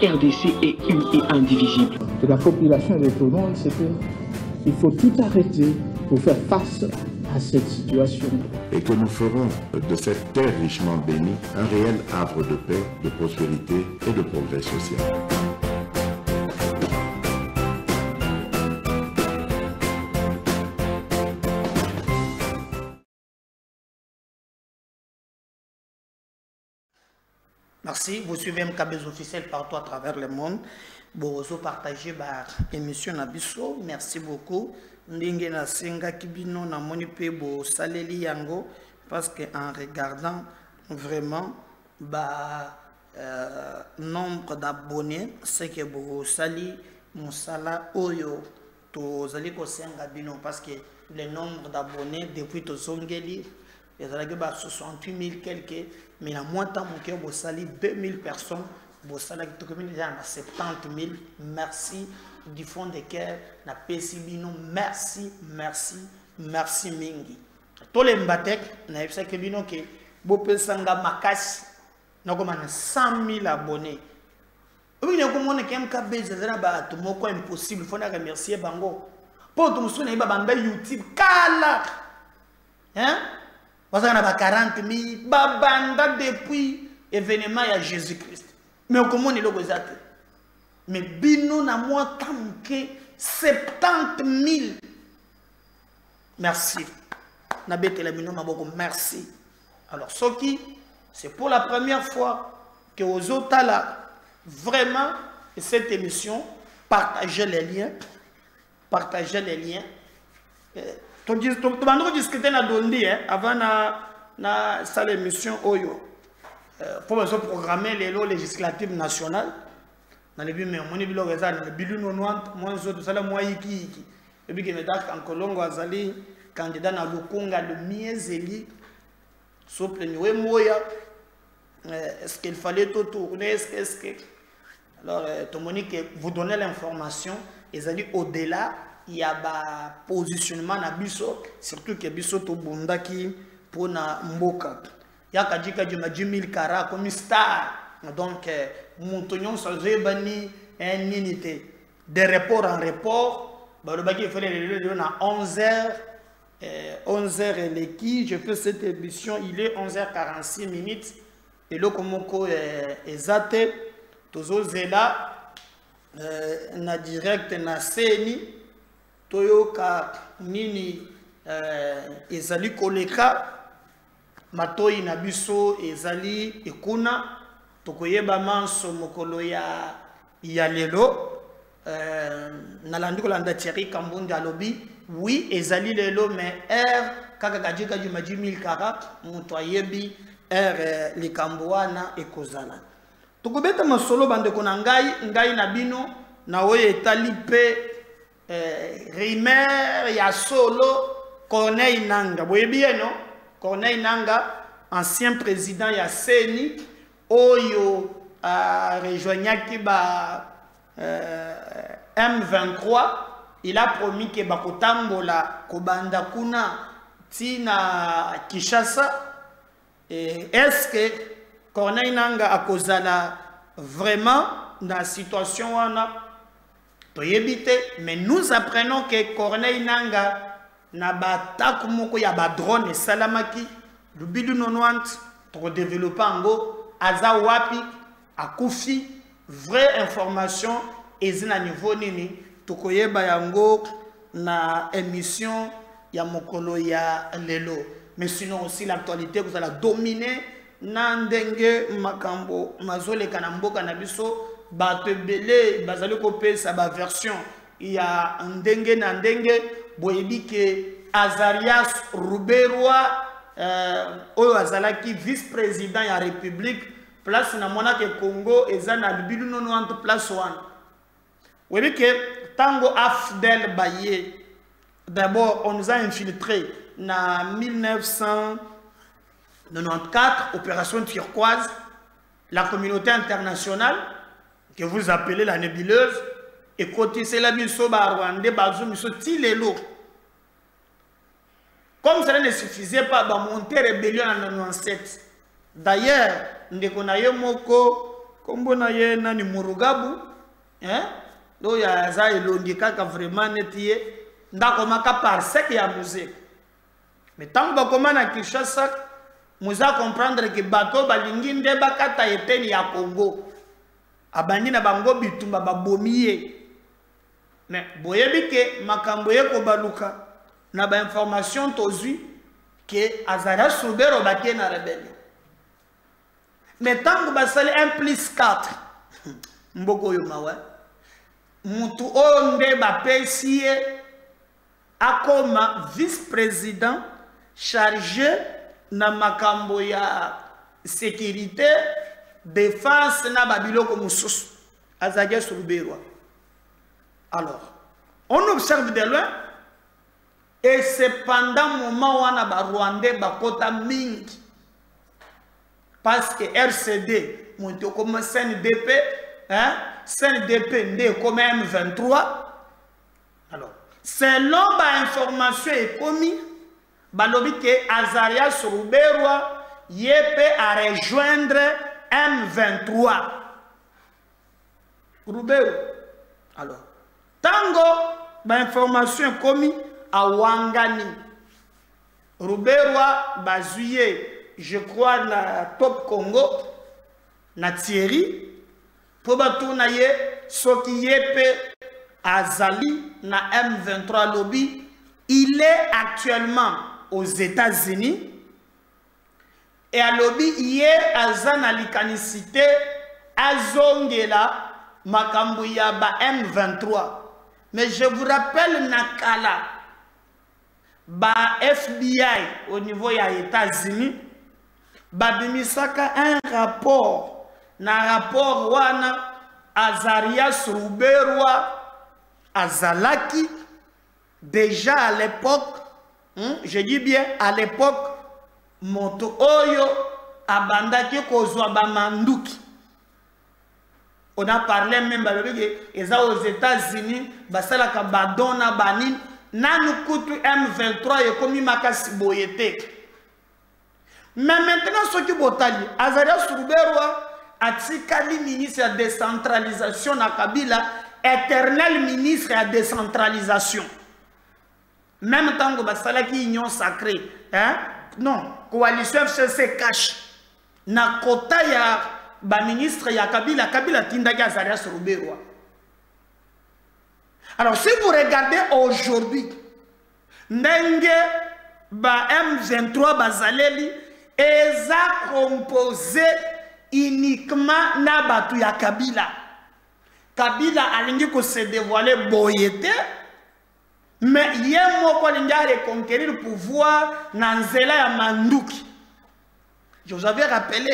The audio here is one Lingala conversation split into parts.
RDC est une et indivisible. De la population de tout le monde, c'est qu'il faut tout arrêter pour faire face à cette situation. Et que nous ferons de cette terre richement bénie un réel havre de paix, de prospérité et de progrès social. Merci. Vous suivez MKB's officiel partout à travers le monde. Vous partagez l'émission Nabiso. Merci beaucoup. Ndenge na senga kibino na moni pe bo saleli yango parce que en regardant vraiment nombre d'abonnés c'est que bo sali musala oyo to zali ko senga bino parce que le nombre d'abonnés depuis to songeli les alagi 68 000 quelques mais la moitié mon cœur bo sali 2000 personnes bo sala to commune déjà 70 000. Merci du fond de cœur na pesibino, merci mingi tous les mbatek na yebisa ke bino ke bo pesanga makasi na ko mana 100 000 abonnés obi ne ko mona ke MKB zazana ba to moko impossible faut na remercier bango pour to musuna iba bamba YouTube kala bazana ba 40 000 babanda depuis événement ya Jésus-Christ mais comment ni logo zate mais bino na moi tamke 70 000. Merci. Nabete la bino maboko merci. Alors ce qui c'est pour la première fois que aux autres là vraiment cette émission partagez les liens to bando discuter na dondi avant na salle émission oyo pour se programmer les lois législatives nationales. Dans le but, mais mon bilo reza dans le bilu nonoante moi zo sala moi iki et puis que metaka en Kolongo azali candidat na Lukunga de Miezeli souple niwe moya est-ce qu'il fallait tout tourner est-ce que alors tout monique vous donner l'information et ali au-delà il y a ba positionnement na biso surtout que biso to bundaki pour na mboka yaka jika juma 10 000 kara comme star. Donc, Montognon, ça bani une unité de report en report. Il fallait à 11h. 11h et l'équipe, je fais cette émission, il est 11h46 minutes. Et là, comme on est zate, toujours là, na direct na CNI, Toyoka Nini, Ezali Koleka, Matoi Nabiso, Ezali Ekuna. Tokoyeba manso mokolo ya lelo nalandi kolanda Thierry Kambunda alobi oui ezali lelo mais kaka kajika juma 10 000 kara muto ayebi likamboana ekozala tokobeta masolo bande kona ngai na bino na oyo etali pe rimer ya solo Corneille Nanga boyebi no Corneille Nanga ancien président ya CENI Oyo rejoignaki M23, il a promis que bakotambola kobanda kuna tina Kinshasa. Est-ce que Corneille Nanga a kozala vraiment dans la situation wana toyebite, mais nous apprenons que Corneille Nanga na bataku moko ya ba drone salamaki lubidu 90 pour développer ango Aza wapi akufi vraie information ezina niveau nini tokoyeba yango na émission ya mokolo ya lelo mais sinon aussi l'actualité vous allez dominer na ndenge makambo mazole kana mboka na biso bato belé bazali kopesa ba version il y a ndenge na ndenge boyebi ke Azarias Ruberwa oyo azalaki vice-président ya République place na mona ke Congo eza na bilu 90 place 1 webi ke tango Afdel Baye d'abord on nous a infiltré na 1994 opération turquoise la communauté internationale que vous appelez la nébuleuse et côté c'est la biso ba Rwanda bazo miso tilelo. Comme cela ne suffisait pas de monter rébellion en 97. D'ailleurs, Ndekonaye Moko kombo na ye nani Murugabu do ya za elongi kaka vraiment netiye ndako maka parsec ya musique mais tant ba komana Kinshasa muza comprendre que bato balingi nde bakata eteni ya Congo abandi na bango bitumba babomiye mais boyebi ke makambo ye ko baluka na ba information tozui que Azara Soubero batie na rebellion mais tant basali 1+4 mboko yo mawa mutu onde bapesie akoma vice-président chargé na makambo ya sécurité défense na babiloko mususu Azara Soubero. Alors on observe de loin et c'est pendant moment où on a Rwandais bakota mingi parce que RCD monte comme CNDP CNDP n'est comme M23. Alors selon l'information est commis balobi que Azaria Soubero yepe à rejoindre M23 Soubero. Alors tango l'information est commis à Wangani Ruberwa bazuye je crois na Top Congo na Thierry pour batuna ye soki yepe azali na M23 lobby. Il est actuellement aux États-Unis et à lobby hier azana likanicité azongela makambu ya ba M23. Mais je vous rappelle nakala ba FBI au niveau des États-Unis babimisaka un rapport na rapport wana Azaria Soubero azalaki déjà à l'époque je dis bien à l'époque moto oyo abandaki kozwa ba manduki. On a parlé même aux États-Unis basalaka badona banin nanu kutu M23 et comme makasi boyete. Mais maintenant ce qui botali Azaria Soubero atikali ministre de décentralisation na Kabila éternel ministre de décentralisation. Même temps que basalaki union sacrée non coalition FCC cache na kota ya ba ministre ya Kabila tindaki Azaria Soubero. Alors si vous regardez aujourd'hui ndenge ba M23 bazaleli eza composé uniquement na batu ya Kabila. Kabila alingi ko se dévoiler boyete mais yemo ko linga reconquérir le pouvoir na nzela ya manduki. Je vous avais rappelé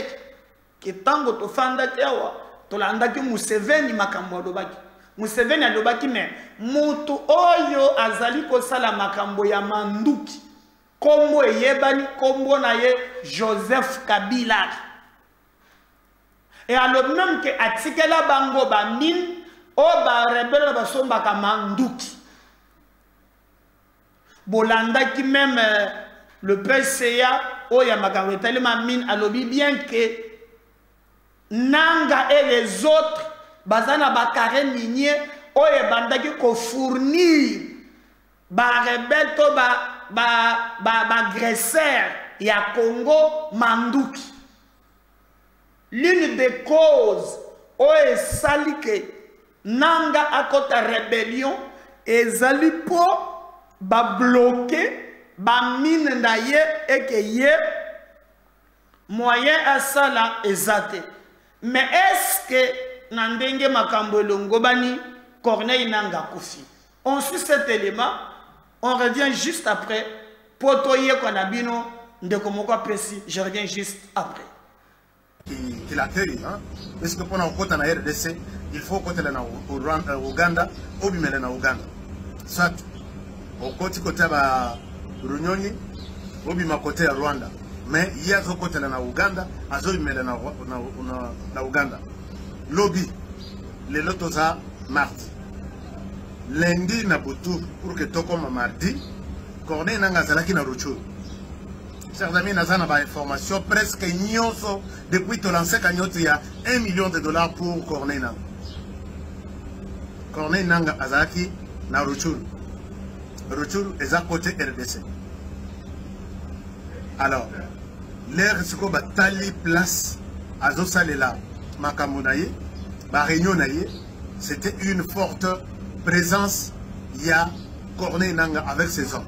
que tango to fanda kiawa to landaki Museveni makambo alobaki. Museveni alobaki mais mutu oyo azali ko sala makambo ya manduki. Kombo yebani kombo na ye Joseph Kabila. Et alors même que atikela bango ba mine o ba rebelle ba somba ka manduki. Bolanda qui même le PCA o ya makambo tellement mine alobi bien que Nanga et les autres bazana ba carré minier o ya bandaki ko fournir ba rebelle to ba agresseur ya Congo manduki. L'une des causes où est sali que Nanga a kota rébellion et zali po ba bloqué ba mine ndaye et que ye moyen à ça là exacté. Mais est-ce que nandenge makambo longo bani Corneille Nanga kufi? On suit cet élément, on revient juste après. Potoye konabino ndekomoko précis, je reviens juste après. Qui l'accueille, hein? Parce que pour nous côté na RDC, il faut côté na Uganda, ou bien na Uganda. Soit au côté ba Runyonyi, ou bien côté Rwanda. Mais il y a un côté na Uganda, azo bien na Uganda. Lobby, les lotosa mardi. Lundi na butu pour que toko mardi, Corneille Nanga zalaki na Ruchuru. chers amis, nous avons une information presque nyonso depuis que lancé il y a $1 million pour Corneille Nangaa. Corneille Nangaa Azaki na Rutshuru. Rutshuru est à côté RDC. Alors, l'air c'est quoi batali place à Zosalela Makamunaye, ma réunion naye, c'était une forte présence. Il y a Corneille Nangaa avec ses hommes.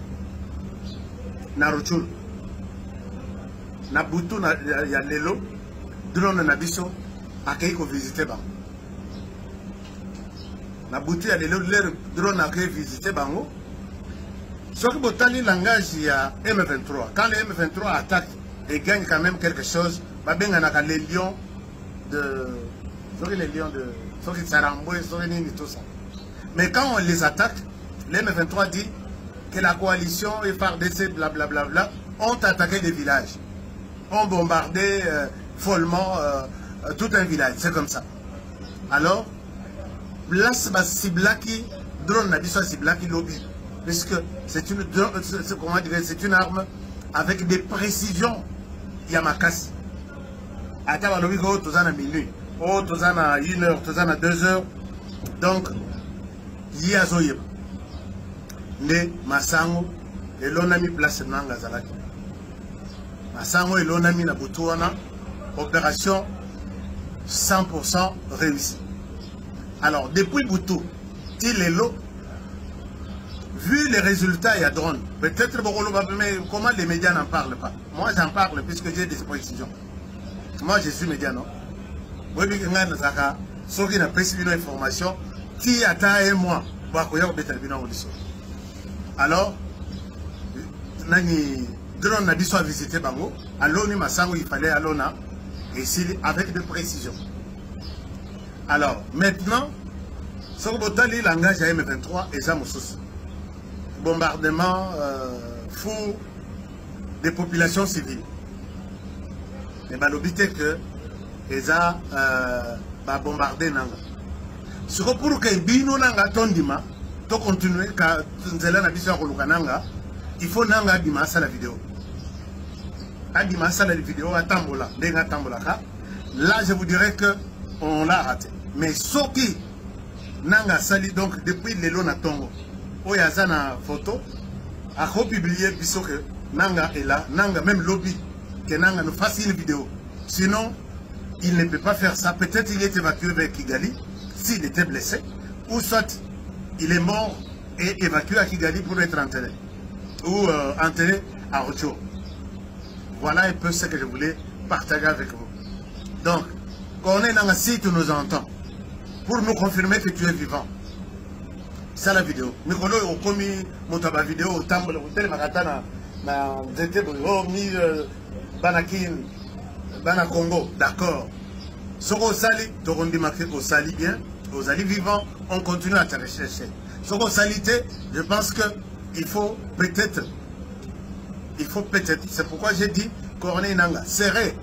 Na Rutshuru. Na Butu il y a Lelo, drone na biso, accueilli ko visiter ba. Na Butu il y a Lelo, drone accueilli visiter bango. Ce qui botali langage il y a M23. Quand les M23 attaquent et gagnent quand même quelque chose, bah ben on a les lions de, les lions de, ceux qui Saramboué, tout ça. Mais quand on les attaque, les M23 dit que la coalition et FARDC blablabla ont attaqué des villages, ont bombardé follement tout un village. C'est comme ça. Alors, place Siblaki, drone n'a pas Siblaki lobby. Puisque c'est une arme avec des précisions. Yamakasi. À Tabalobiko, tu en as minuit. Oh, tu en as 1 heure, tu en as 2 heures. Donc, il y a Zoyeba. Ne Masango, et l'on a mis place Nanga Zalaki. Masango et l'on a mis la Boutouana. Opération 100% réussie. Alors, depuis Boutou, Tilelo, vu les résultats, il y a drone. Peut-être mais comment les médias n'en parlent pas? Moi, j'en parle puisque j'ai des précisions. Moi, je suis média, non? Moi, je suis média. Ceux qui n'ont pas suivi l'information, qui attend un mois, alors, drone n'a pas visité Bango. Alors, il fallait aller ici avec des précisions. Alors, maintenant, ce que vous langage à M23 et ça, bombardement fou des populations civiles. Mais l'obité que les a bombardé Nanga. Ce que pour que Bino Nanga tondima, to continuer quand Nzela na biso ko Nanga, il faut Nanga abima ça la vidéo. Abima ça la vidéo à Tambola, denga Tambola ka. Là je vous dirais que on l'a raté. Mais ce qui Nanga sali donc depuis le Lona Tongo. Oyazana photo a republié puisque que Nanga est là, Nanga même lobby que Nanga nous fasse une vidéo. Sinon, il ne peut pas faire ça. Peut-être il est évacué vers Kigali s'il était blessé, ou soit il est mort et évacué à Kigali pour être enterré, ou enterré à Rutshuru. Voilà un peu ce que je voulais partager avec vous. Donc, Corneille Nangaa, si tu nous entends, pour nous confirmer que tu es vivant. C'est la vidéo. Nicolo a commis mon tabac vidéo au Tambola, au Télémaratana, dans Banakin, Banakongo, d'accord. Ce qu'on sali, tu as marqué au sali bien, aux alliés vivants, on continue à te rechercher. Ce qu'on salité, je pense qu'il faut peut-être, c'est pourquoi j'ai dit Corneille Nangaa serait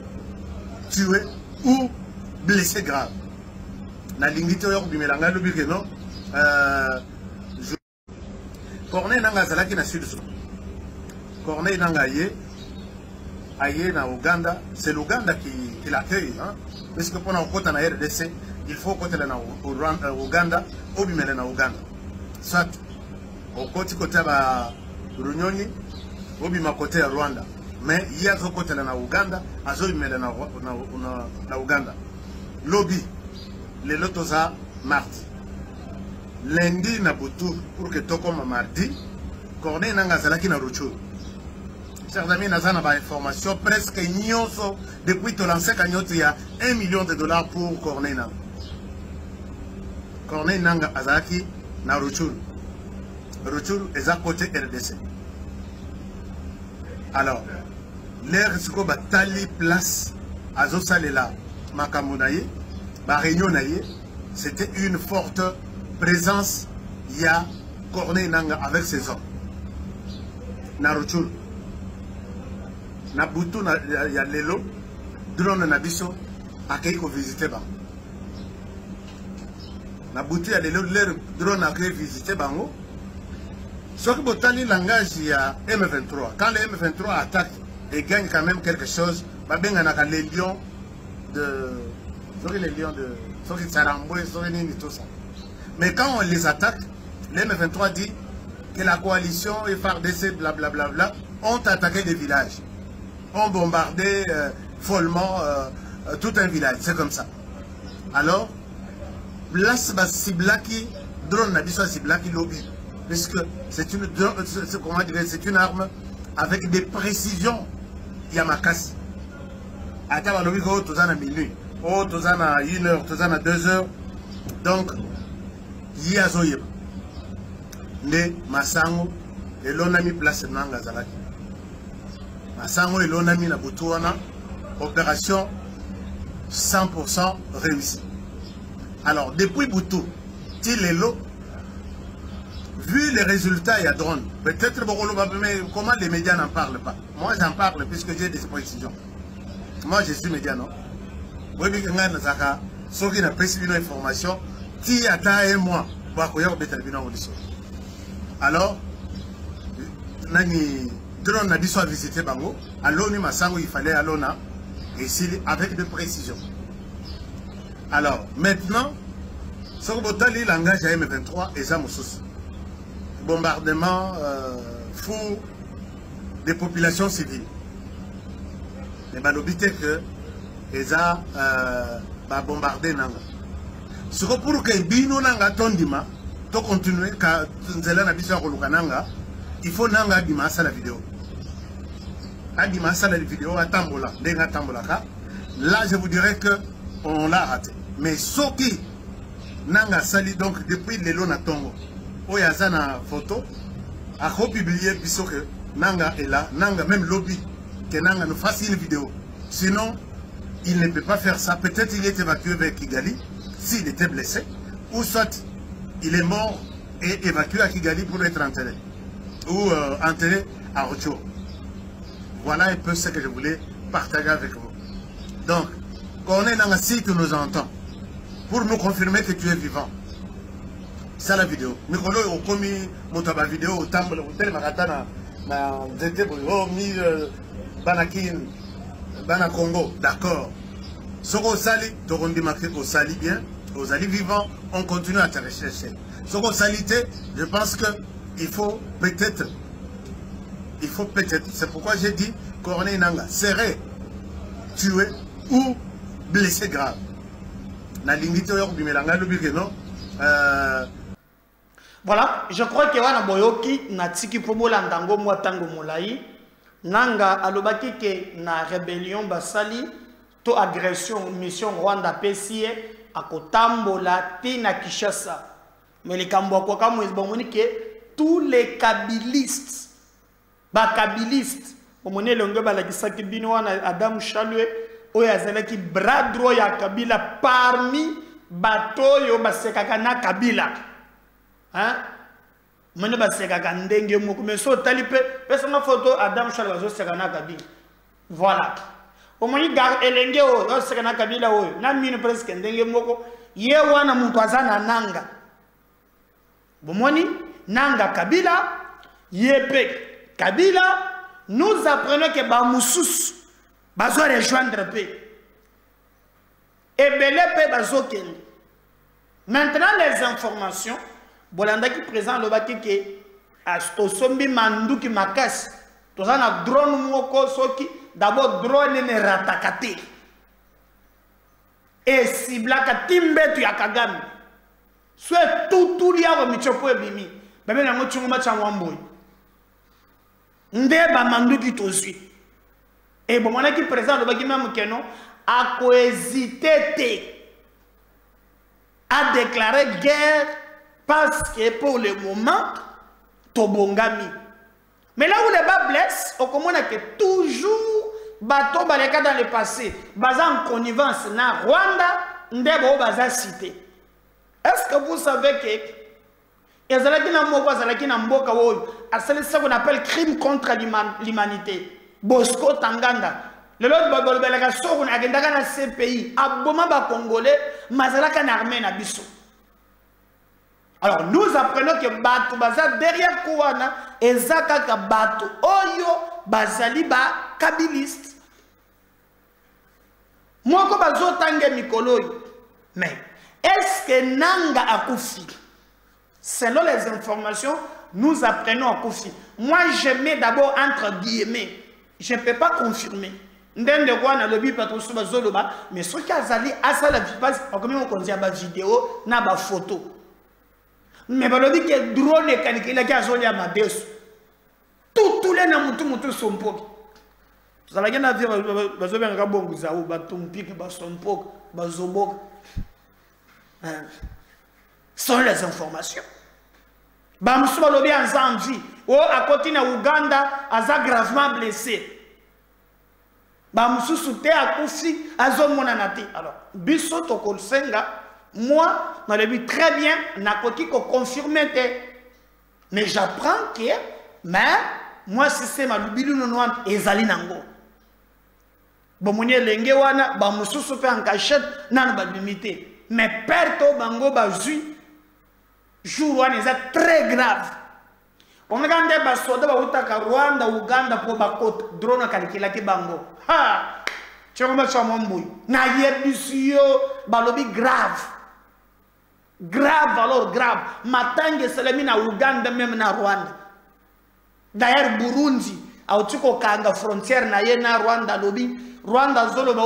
tué ou blessé grave. Na lingito yo bimelanga lobi que non. Corneille Nangaa zalaki na sud. Corneille Nangaa aye na Ouganda, c'est l'Ouganda qui l'accueille, hein. Parce que pendant qu'on est en RDC, il faut qu'on est en Ouganda, ou bien en Ouganda. Soit au côté de Runyoni, ou bien côté de Rwanda. Mais il y a un côté en Ouganda, à zo bien en Ouganda. Lobby, les lotosa mardi. Lundi na Butu pour que tout comme mardi, Corneille Nangaa zalaki na Rutshuru. Chers amis, nous avons une information presque nyonso depuis que lancé il y a $1 million pour Corneille Nangaa. Corneille Nangaa azaki na Rutshuru. Rutshuru est à côté RDC. Alors, l'air c'est quoi batali place à Zosalela Makamunaye, ma réunion naye, c'était une forte présence. Il y a Corneille Nangaa avec ses hommes. Na Rutshuru. Na Butu il y a Lelo, drone na biso, accueilli ko visiter bango. Na Butu il y a Lelo, drone accueilli visiter bango. Ce qui botali langage il y a M23. Quand les M23 attaquent et gagnent quand même quelque chose. Les lions de... Les lions de... tout ça. Mais quand on les attaque, l'M23 dit que la coalition et FARDC, blablabla, ont attaqué des villages. Ont bombardé follement tout un village. C'est comme ça. Alors, place Siblaki, drone Nabiso Siblaki lobby. Puisque c'est une arme avec des précisions. Yamakasi. Attends, on a vu que tout ça à minuit. Oh, tout ça à 1 heure, tout ça à 2 heures. Donc, il y a Zoyeb. Ne Masango et l'on a mis place Nanga Zalaki. Masango et l'on a mis la Boutouana. Opération 100% réussie. Alors, depuis Boutou, Tilelo, vu les résultats, il y a drone. Peut-être mais comment les médias n'en parlent pas? Moi, j'en parle puisque j'ai des précisions. Moi, je suis média, non? Oui, mais quand on a ceux qui n'ont pas reçu une information, qui a un mois, alors, drone n'a dit soit visité Bango, à l'ONU Massango, il fallait à l'ONA, et avec de précision. Alors, maintenant, ce que langage à M23 et ça, bombardement fou des populations civiles. Mais l'obité que les a bombardé Nanga. Ce que pour que Bino Nanga tondima, to continuer quand Nzela Nabisa Nanga, il faut Nanga Bima ça la vidéo. Abima ça la vidéo à Tambola, Denga Tambolaka. Là, je vous dirais que on l'a raté. Mais ce qui Nanga sali donc depuis les Lona Tongo. Oh, il y a une photo. A republié que Nanga est là. Nanga même lobby. Que Nanga nous fasse une vidéo. Sinon, il ne peut pas faire ça. Peut-être il est évacué vers Kigali. S'il était blessé. Ou soit il est mort et évacué à Kigali pour être enterré. Ou enterré à Ocho. Voilà un peu ce que je voulais partager avec vous. Donc, quand on est dans si tu nous entends, pour nous confirmer que tu es vivant. C'est la vidéo. Mikolo au commis motaba vidéo au temple au tel maratana na zete bo mi banakin bana Congo, d'accord. Soko sali to rondi marqué au sali bien, aux ali vivants, on continue à te rechercher. Soko salité, je pense que il faut peut-être c'est pourquoi j'ai dit Corneille Nanga serait tué ou blessé grave. Na lingito yo bimelanga lobike non voilà, je crois que wana boyoki na tiki pobola ndango mwa tango molai nanga alobaki ke na rébellion basali to agression mission Rwanda PCA akotambola te na Kinshasa mais les kambo kwa kama bomoni ke tous les kabilistes bomoni longo balakisaki bino wana Adam Chalwe oyo azalaki bras droit ya Kabila parmi bato yo basekaka na Kabila. Hein? Mene basekaka ndenge moko mais so talipe pesa ma photo Adam Chalwe zo sekana Kabila. Voilà. Omoni gar elenge o sekana Kabila oyo na mino presque ndenge moko ye wana muntu azana nanga. Bomoni nanga Kabila yepe Kabila nous apprenons que Bamoussous bazo rejoindre paix. Et belé paix bazo kende. Maintenant les informations, bolanda qui présent le baki que astosombi mandu ki makas. Toza na drone moko soki d'abord drone ne ratakate. Et si blaka timbe tu yakagami. Soit tout liya wa michopo ebimi. Bebe na ngochungu macha mwamboy. Nde ba mandu ki tozi. Et bon, on a qui présente le bagage même que non, a hésité à déclarer guerre parce que pour le moment, Tobongami. Mais là où les bas blessent, on commence que toujours bateau baleka dans le passé, basé en connivence na Rwanda, ndebo baza cité. Est-ce que vous savez que ezalaki na moko ezalaki na mboka oyo, c'est ce qu'on appelle crime contre l'humanité. Bosco Tanganda. Le lot babolobelaka soko na agendaka na CPI. Aboma ba Congolais, mazalaka na armée na biso. Alors nous apprenons que Bato baza derrière Kouana ezaka ka Bato oyo bazali ba kabiliste. Moko bazo tangue mikolo. Mais est-ce que Nanga akufi? Selon les informations, nous apprenons akufi. Moi, je mets d'abord entre guillemets. Je ne peux pas confirmer. Ndende kwa na lobi pato suba zoloba, mais ce qui a zali asa la vipaz, comme on dit ba vidéo na ba photo. Mais ba lobi que drone kanikila ki azoli ma beso. Tous les na mutu son pok. Vous allez bien dire ba zobe nga bongo za ou ba tumpiki ba son pok, ba zobok. Sont les informations. Ba musuba lobi anzanji, o à côté na Uganda aza gravement blessé. Alors, biso tokolsenga, moi, dans le but très bien, n'a pas confirmé. Mais j'apprends que, mais, moi, si c'est ma lubilu nonoan, ezali nango. Bon, mon lenge wana, ba musu soupe en cachette, nan ba limité. Mais perto bango ba zui, jour wana, c'est très grave. On regarde les soldats au Rwanda, Uganda pour bakot drone kalikila ki bango. Ha! Tu vois ça mon boy. Na yebisio balobi grave. Grave alors grave. Matange selemi na Uganda même na Rwanda. D'ailleurs Burundi, au tuko kanga frontière na ye na Rwanda lobi. Rwanda zolo ba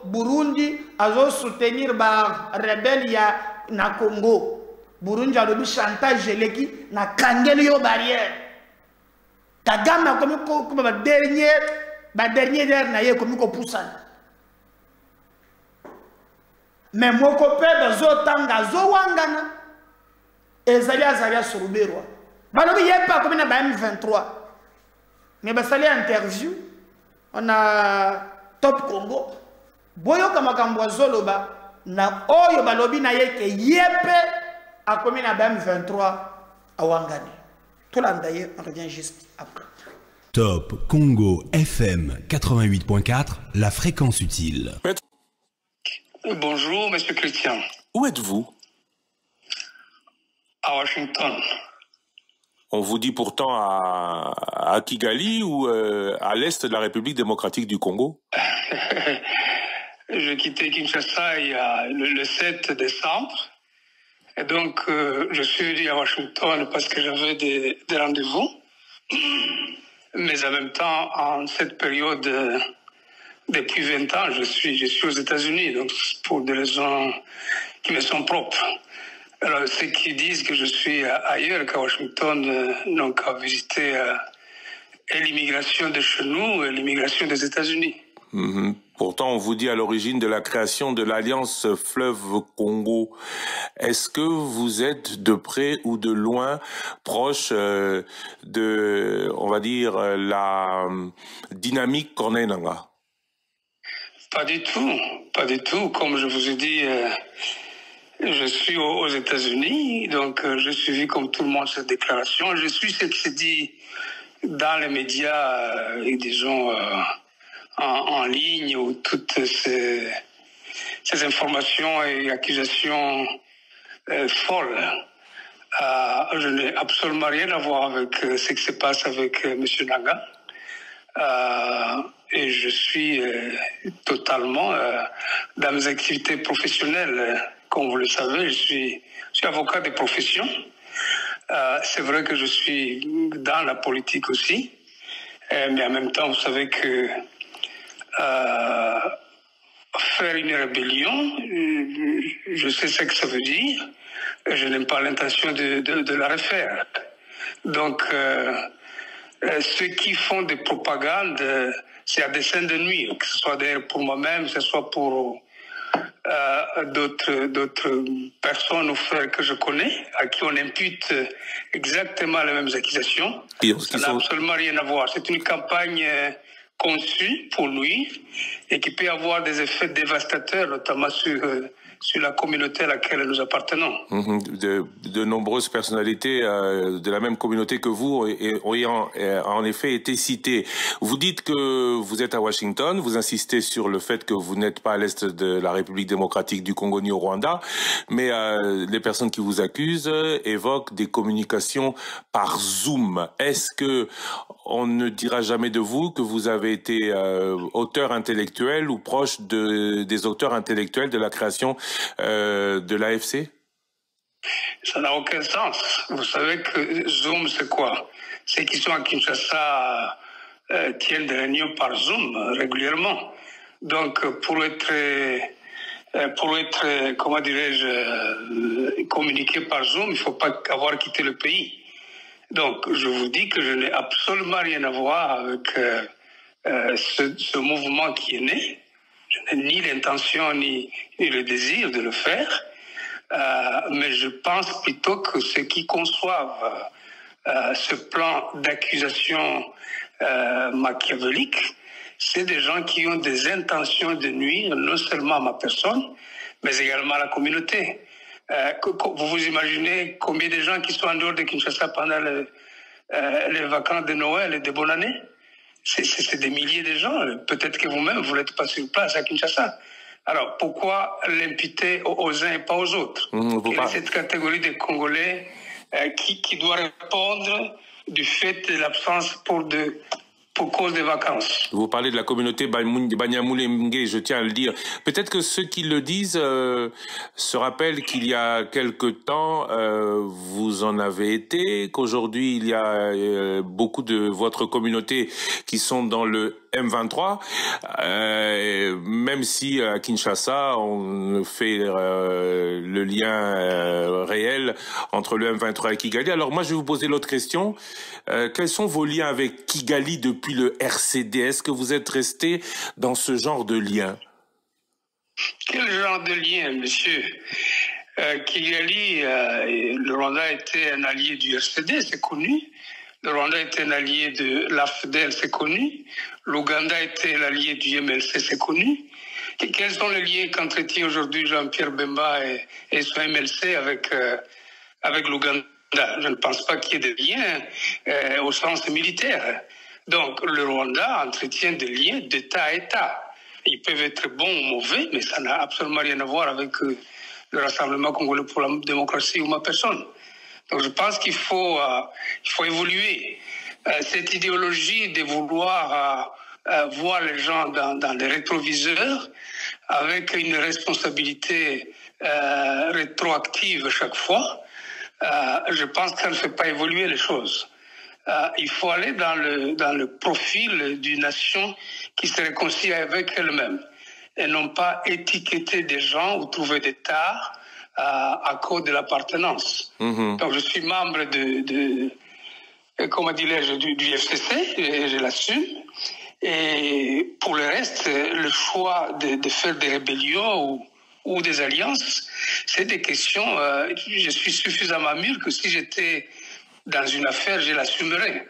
Burundi azo soutenir ba rebelle ya na Congo. Burundi a le chantage leki na kangeli yo barrière. Kagame comme ba dernier na ye comme ko poussana. Mais moko pe bazo tanga zo wangana. Ezalia Soruberwa. Balobi yepa comme na ba M23. Mais ba sali interview on a Top Congo. Boyo kama kambwa zoloba na oyo balobi na ye ke yepe a commis la BM23 à Wangani. Tout là d'ailleurs, on revient juste après. Top Congo FM 88.4, la fréquence utile. Bonjour, monsieur Christian. Où êtes-vous? À Washington. On vous dit pourtant à Kigali ou à l'est de la République démocratique du Congo? Je quittais Kinshasa il y a le 7 décembre. Et donc, je suis venu à Washington parce que j'avais des rendez-vous. Mais en même temps, en cette période, depuis 20 ans, je suis aux États-Unis, donc pour des raisons qui me sont propres. Alors, ceux qui disent que je suis ailleurs qu'à Washington n'ont qu'à visiter l'immigration de chez nous et l'immigration des États-Unis. Pourtant, on vous dit à l'origine de la création de l'Alliance Fleuve Congo. Est-ce que vous êtes de près ou de loin proche de, on va dire, la dynamique Corneille Nangaa? Pas du tout. Comme je vous ai dit, je suis aux États-Unis, donc j'ai suivi comme tout le monde cette déclaration. Je suis ce qui se dit dans les médias, disons... En ligne, où toutes ces informations et accusations folles. Je n'ai absolument rien à voir avec ce qui se passe avec M. Nangaa. Et je suis totalement dans mes activités professionnelles. Comme vous le savez, je suis avocat de profession. C'est vrai que je suis dans la politique aussi. Mais en même temps, vous savez que faire une rébellion, je sais ce que ça veut dire, je n'ai pas l'intention de la refaire. Donc, ceux qui font des propagandes, c'est à dessein de nuire, que ce soit d'ailleurs pour moi-même, que ce soit pour d'autres personnes ou frères que je connais, à qui on impute exactement les mêmes accusations. Ça n'a absolument rien à voir. C'est une campagne conçu pour nuire et qui peut avoir des effets dévastateurs, notamment sur la communauté à laquelle nous appartenons. De nombreuses personnalités de la même communauté que vous ont en effet été citées. Vous dites que vous êtes à Washington, vous insistez sur le fait que vous n'êtes pas à l'est de la République démocratique du Congo ni au Rwanda, mais les personnes qui vous accusent évoquent des communications par Zoom. Est-ce que on ne dira jamais de vous que vous avez été auteur intellectuel ou proche des auteurs intellectuels de la création de l'AFC? Ça n'a aucun sens. Vous savez que Zoom, c'est quoi? Ceux qui sont à Kinshasa tiennent des réunions par Zoom régulièrement. Donc, pour être comment dirais-je, communiqué par Zoom, il ne faut pas avoir quitté le pays. Donc, je vous dis que je n'ai absolument rien à voir avec ce mouvement qui est né. Je n'ai ni l'intention ni le désir de le faire. Mais je pense plutôt que ceux qui conçoivent ce plan d'accusation machiavélique, c'est des gens qui ont des intentions de nuire non seulement à ma personne, mais également à la communauté. Vous vous imaginez combien de gens qui sont en dehors de Kinshasa pendant les vacances de Noël et de bonne année? C'est des milliers de gens. Peut-être que vous-même, vous n'êtes pas sur place à Kinshasa. Alors, pourquoi l'imputer aux uns et pas aux autres? Quelle est cette catégorie de Congolais qui doit répondre du fait de l'absence pour cause des vacances? Vous parlez de la communauté Banyamulenge, je tiens à le dire. Peut-être que ceux qui le disent se rappellent qu'il y a quelque temps, vous en avez été, qu'aujourd'hui, il y a beaucoup de votre communauté qui sont dans le M23, même si à Kinshasa, on fait le lien réel entre le M23 et Kigali. Alors moi, je vais vous poser l'autre question. Quels sont vos liens avec Kigali depuis le RCD? Est-ce que vous êtes resté dans ce genre de lien? Quel genre de lien, monsieur? Kigali, le Rwanda était un allié du RCD, c'est connu. Le Rwanda était un allié de l'AFDL, c'est connu. L'Ouganda était l'allié du MLC, c'est connu. Et quels sont les liens qu'entretient aujourd'hui Jean-Pierre Bemba et son MLC avec l'Ouganda? Je ne pense pas qu'il y ait des liens au sens militaire. Donc le Rwanda entretient des liens d'État à État. Ils peuvent être bons ou mauvais, mais ça n'a absolument rien à voir avec le Rassemblement congolais pour la démocratie ou ma personne. Donc je pense qu'il faut évoluer. Cette idéologie de vouloir voir les gens dans les rétroviseurs avec une responsabilité rétroactive chaque fois, je pense qu'elle ne fait pas évoluer les choses. Il faut aller dans le profil d'une nation qui se réconcilie avec elle-même et non pas étiqueter des gens ou trouver des tares à cause de l'appartenance. Donc je suis membre comment dirais-je, du FCC, et je l'assume. Et pour le reste, le choix de faire des rébellions ou des alliances, c'est des questions, je suis suffisamment mûr que si j'étais dans une affaire, je l'assumerais.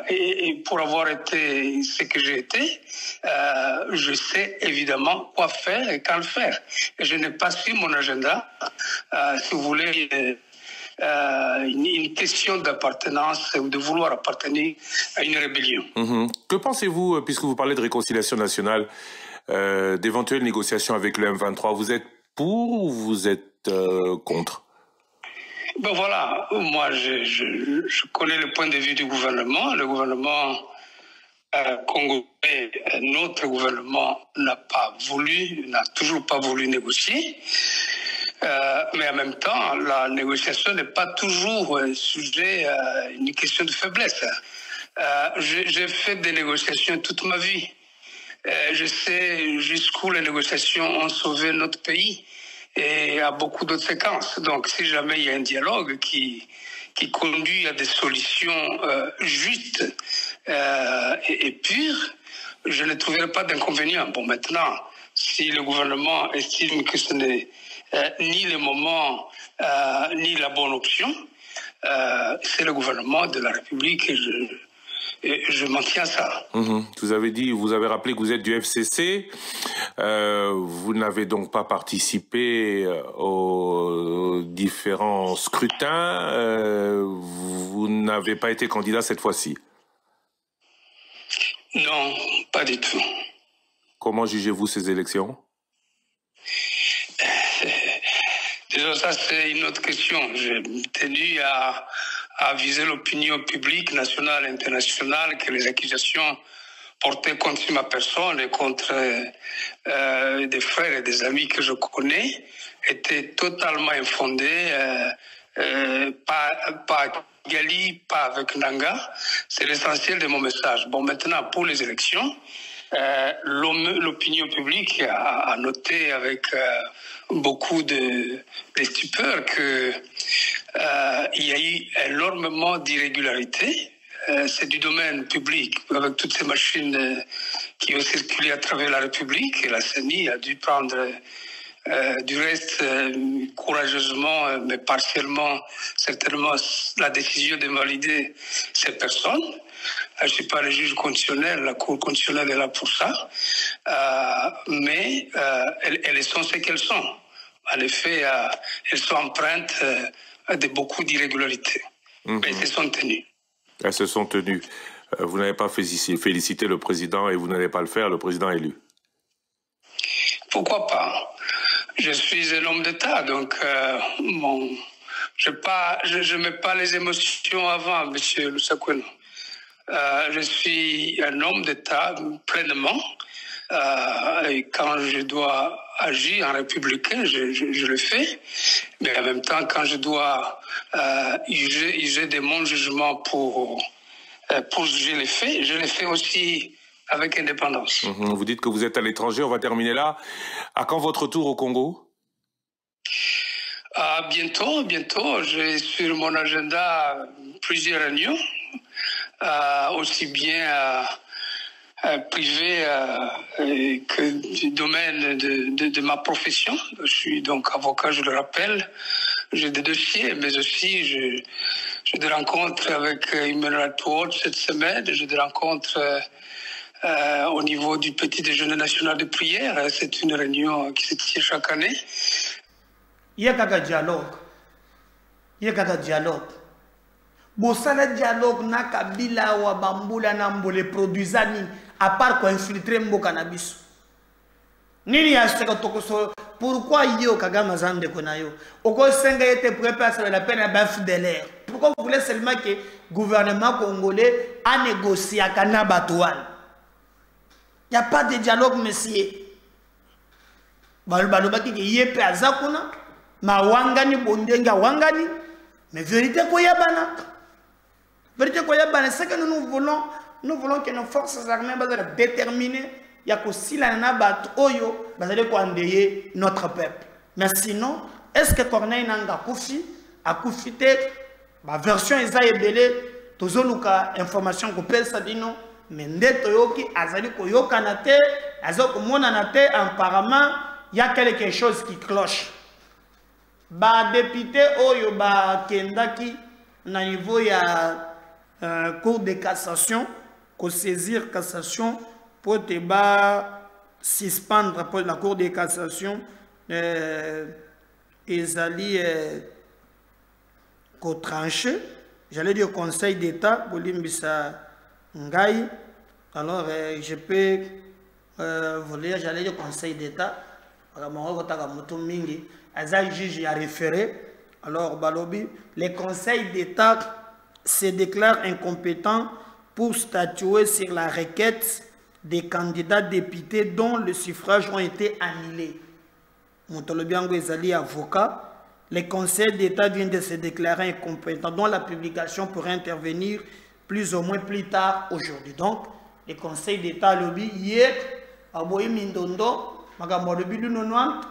Et pour avoir été ce que j'ai été, je sais évidemment quoi faire et quand le faire. Et je n'ai pas sur mon agenda, si vous voulez, une question d'appartenance ou de vouloir appartenir à une rébellion. Que pensez-vous, puisque vous parlez de réconciliation nationale, d'éventuelles négociations avec le M23? Vous êtes pour ou vous êtes contre? Ben voilà, moi je connais le point de vue du gouvernement. Le gouvernement congolais, notre gouvernement n'a toujours pas voulu négocier. Mais en même temps, la négociation n'est pas toujours sujet à une question de faiblesse. J'ai fait des négociations toute ma vie. Je sais jusqu'où les négociations ont sauvé notre pays et à beaucoup d'autres séquences. Donc, si jamais il y a un dialogue qui conduit à des solutions justes et pures, je ne trouverai pas d'inconvénient. Bon, maintenant, si le gouvernement estime que ce n'est ni le moment, ni la bonne option, c'est le gouvernement de la République et je m'en tiens à ça. Vous avez rappelé que vous êtes du FCC. Vous n'avez donc pas participé aux différents scrutins. Vous n'avez pas été candidat cette fois-ci. Non, pas du tout. Comment jugez-vous ces élections? Déjà, ça, c'est une autre question. J'ai tenu à a visé l'opinion publique nationale et internationale que les accusations portées contre ma personne et contre des frères et des amis que je connais étaient totalement infondées, pas Gali, pas avec Nanga. C'est l'essentiel de mon message. Bon, maintenant, pour les élections, l'opinion publique a noté avec beaucoup de stupeur qu'il y a eu énormément d'irrégularités. C'est du domaine public, avec toutes ces machines qui ont circulé à travers la République. Et la CENI a dû prendre du reste courageusement, mais partiellement, certainement, la décision de valider ces personnes. Je ne suis pas le juge constitutionnel, la Cour constitutionnelle est là pour ça, mais elles sont ce qu'elles sont. En effet, elles sont empreintes de beaucoup d'irrégularités, mais elles se sont tenues. Elles se sont tenues. Vous n'avez pas félicité le président et vous n'allez pas le faire, le président élu. Pourquoi pas? Je suis un homme d'État, donc je ne mets pas les émotions avant, M. Lusakweno. Je suis un homme d'État pleinement. Et quand je dois agir en républicain, je le fais. Mais en même temps, quand je dois user de mon jugement pour juger les faits, je les fais aussi avec indépendance. Vous dites que vous êtes à l'étranger, on va terminer là. À quand votre retour au Congo? Bientôt. J'ai sur mon agenda plusieurs réunions, aussi bien privées que du domaine de ma profession. Je suis donc avocat, je le rappelle. J'ai des dossiers, mais aussi j'ai des rencontres avec Human Rights Watch cette semaine. J'ai des rencontres au niveau du petit déjeuner national de prière. C'est une réunion qui se tient chaque année. Il y a un dialogue. Bosala dialogue na kabila wa bambula na mbole produisani à part quoi infiltrer mboka na biso. Nini ya seka tokoso pourquoi yo Kagame zande konayo? Oko senga était préparé à la peine à baf de l'air. Pourquoi vous voulez seulement que le gouvernement congolais a négocié à Kanabatoan? Il n'y a pas de dialogue, monsieur. Balobaki ki yepe azakuna ma wangani bondenga wangani mais vérité koyabana. Vérité koyabana, c'est que nous voulons que nos forces armées soient déterminées. Il y a aussi la nabat oyo bazale ko andeye notre peuple. Mais sinon, est-ce que Corneille Nanga a koufité ma version eza ebele tozoluka information ko pesa dino mais ndeto yoki azali ko yokana te azoko monana te apparemment il y a quelque chose qui cloche. Ba député oyo ba kendaki na niveau ya cour de cassation ko saisir cassation pour te suspendre pour la cour de cassation ezali ko tranché, j'allais dire conseil d'état bolimbisa ngai. Alors je peux vous lire, j'allais dire conseil d'état juge a référé. Alors balobi, les conseils d'état se déclarent incompétents pour statuer sur la requête des candidats députés dont le suffrage ont été annulés. Montolobiango Ezali, avocat. Les conseils d'État viennent de se déclarer incompétents, dont la publication pourrait intervenir plus ou moins plus tard aujourd'hui. Donc, les conseils d'État lobby hier, Aboyi Mindondo, Magamorobi Lunonoan,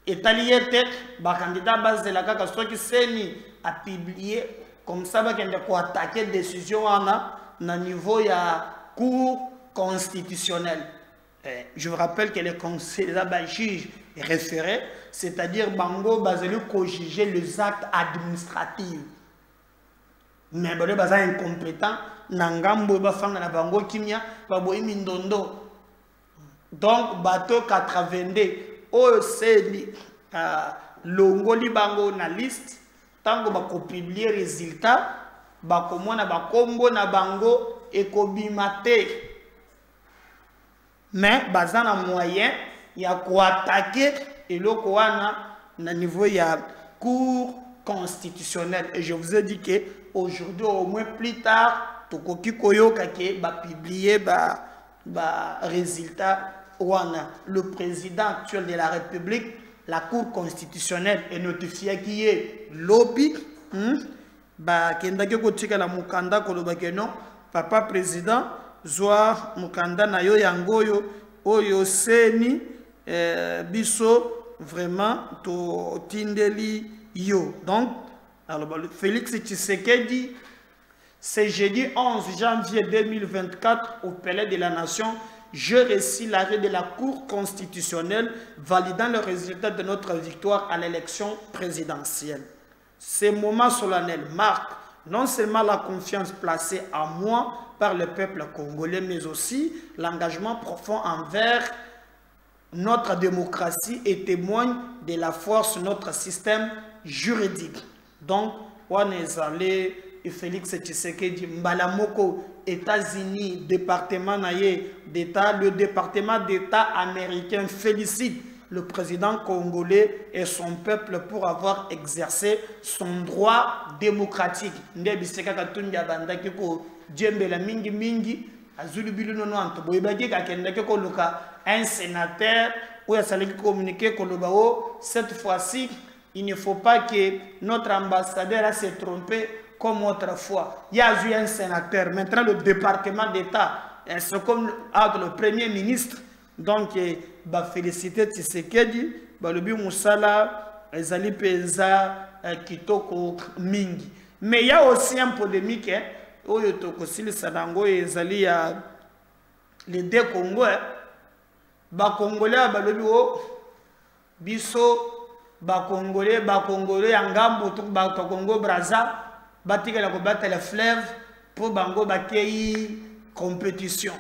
Etaliete, candidat base de la CACA, qui s'est à publier comme ça, pour attaquer des décisions à niveau de la Cour constitutionnelle. Je vous rappelle que les conseils juges référés, c'est-à-dire Bango Bazelu co-juger les actes administratifs. Mais Bango Bazan incompétent, Nangambo Bafanga na Bango Kimia, Baboyi Mindondo. Donc, bateau 82, OEC, Longoli Bango na liste, tango bako publier résultat, bako mona bakombo na Bango ekobimate. Mais bazan a moyen il y a quoi attaquer et le na niveau il y a cour constitutionnelle et je vous ai dit que aujourd'hui, au moins plus tard, Tokoki Koyoka qui va publier résultat. Le président actuel de la République, la Cour constitutionnelle est notifié qui est lobby. Papa président, Zoa Mukanda Nayo Yangoyo, Oyo Seni, Biso, vraiment, to Tindeli Yo. Donc, alors, Félix Tshisekedi, c'est jeudi 11 janvier 2024 au Palais de la Nation. Je récite l'arrêt de la Cour constitutionnelle validant le résultat de notre victoire à l'élection présidentielle. Ces moments solennels marquent non seulement la confiance placée en moi par le peuple congolais, mais aussi l'engagement profond envers notre démocratie et témoignent de la force de notre système juridique. Donc, on est allé, Félix Tshisekedi, Mbalamoko, États-Unis, département d'État, le département d'État américain félicite le président congolais et son peuple pour avoir exercé son droit démocratique. Un sénateur où il a communiqué cette fois-ci, il ne faut pas que notre ambassadeur se trompe comme autrefois. Il y a eu un sénateur, maintenant le département d'État, c'est comme le premier ministre. Donc, bah, féliciter Tshisekedi, bah, le Moussala, Ezali Peza, Kitoko Mingi. Mais il y a aussi un polémique, où il y a Sadango et Ezali, les deux Congos, bah, Congolais, bah, le Biso, bah, Congolais, Angambo, bah, Congo, Braza, bah, Tika la battre le fleuve pour Bango, bah, compétition.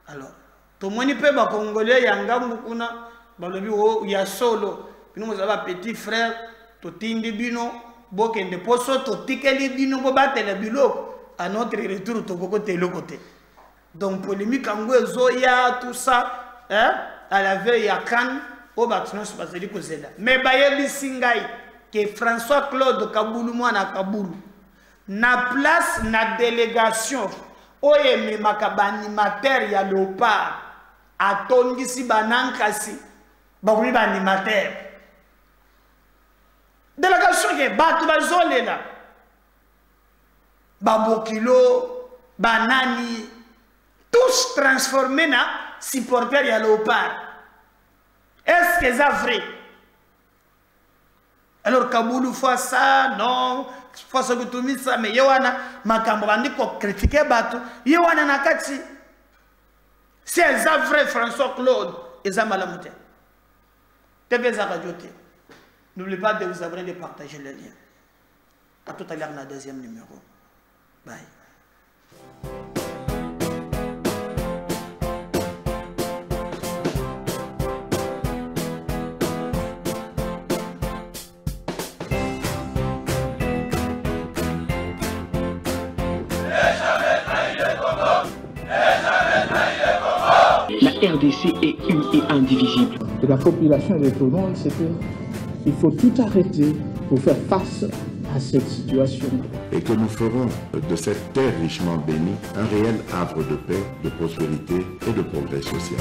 Alors, tout le monde peut être congolais, il y a solo. Nous avons petit frère, tout le bino, bokende poso, tout le bino, battre le bilo. À notre retour, tout le côté. Donc, polémique, Zoya, tout ça, à la veille à Cannes, au bâtiment, c'est pas ce que c'est là. Mais Baye Singaï, que François-Claude Kaboulou, moi, na Kaboulou, na place, na délégation, oye, mais ma animateur, ya léopard. Atongisi banankasi bakumi ba animateur délégation ke batu bazolela babokilo banani tous transformés na supporters ya léopard. Est-ce que c'est vrai? Alors Kaboulou fait ça, non, faut ça que tout mis ça, mais yowana makambo bandi ko critiquer batu yowana nakati. Si elles ont vrai François Claude, elles ont malamouté. N'oubliez pas de vous abonner et de partager le lien. À tout à l'heure dans le deuxième numéro. Bye. La RDC est une et indivisible. Et la population et tout le monde, c'est qu'il faut tout arrêter pour faire face à cette situation. Et que nous ferons de cette terre richement bénie un réel havre de paix, de prospérité et de progrès social.